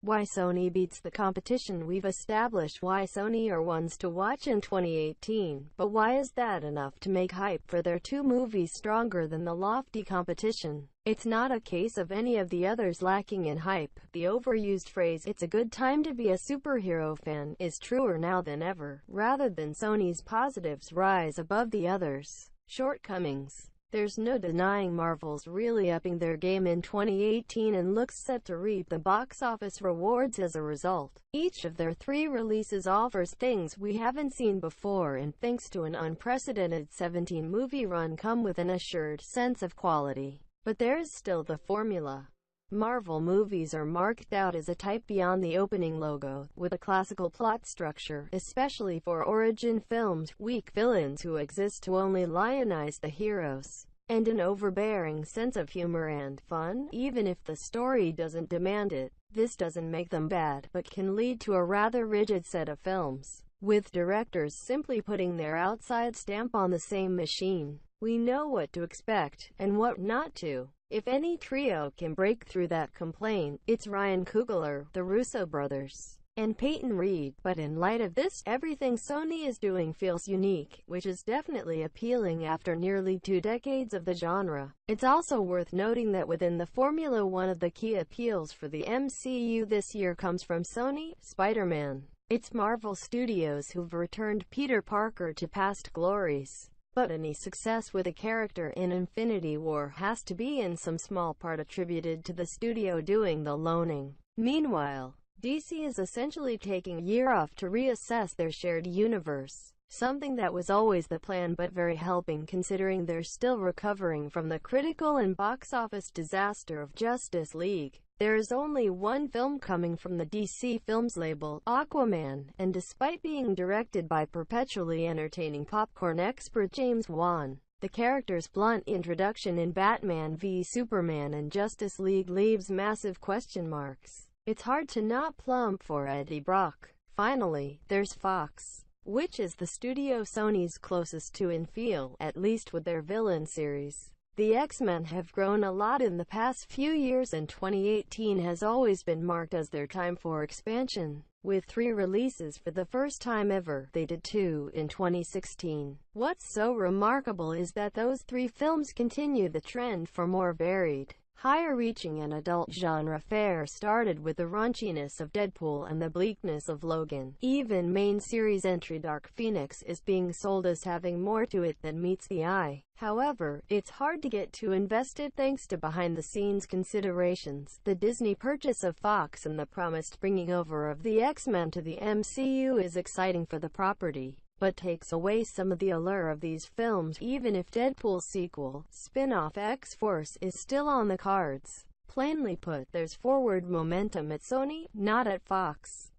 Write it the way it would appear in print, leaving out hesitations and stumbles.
Why Sony beats the competition. We've established why Sony are ones to watch in 2018, but why is that enough to make hype for their two movies stronger than the lofty competition? It's not a case of any of the others lacking in hype. The overused phrase, "it's a good time to be a superhero fan," is truer now than ever, rather than Sony's positives rise above the others' shortcomings. There's no denying Marvel's really upping their game in 2018 and looks set to reap the box office rewards as a result. Each of their three releases offers things we haven't seen before, and thanks to an unprecedented 17-movie run, come with an assured sense of quality. But there's still the formula. Marvel movies are marked out as a type beyond the opening logo, with a classical plot structure, especially for origin films, weak villains who exist to only lionize the heroes, and an overbearing sense of humor and fun, even if the story doesn't demand it. This doesn't make them bad, but can lead to a rather rigid set of films, with directors simply putting their outside stamp on the same machine. We know what to expect, and what not to. If any trio can break through that complaint, it's Ryan Coogler, the Russo brothers, and Peyton Reed. But in light of this, everything Sony is doing feels unique, which is definitely appealing after nearly 2 decades of the genre. It's also worth noting that within the formula, one of the key appeals for the MCU this year comes from Sony, Spider-Man. It's Marvel Studios who've returned Peter Parker to past glories. But any success with a character in Infinity War has to be in some small part attributed to the studio doing the loaning. Meanwhile, DC is essentially taking a year off to reassess their shared universe, something that was always the plan but very helping considering they're still recovering from the critical and box office disaster of Justice League. There is only one film coming from the DC Films label, Aquaman, and despite being directed by perpetually entertaining popcorn expert James Wan, the character's blunt introduction in Batman v Superman and Justice League leaves massive question marks. It's hard to not plump for Eddie Brock. Finally, there's Fox, which is the studio Sony's closest to in feel, at least with their villain series. The X-Men have grown a lot in the past few years, and 2018 has always been marked as their time for expansion. With 3 releases for the first time ever, they did 2 in 2016. What's so remarkable is that those 3 films continue the trend for more varied, higher-reaching and adult genre fare. Started with the raunchiness of Deadpool and the bleakness of Logan. Even main series entry Dark Phoenix is being sold as having more to it than meets the eye. However, it's hard to get too invested thanks to behind-the-scenes considerations. The Disney purchase of Fox and the promised bringing over of the X-Men to the MCU is exciting for the property, but takes away some of the allure of these films. Even if Deadpool's sequel, spin-off X-Force, is still on the cards. Plainly put, there's forward momentum at Sony, not at Fox.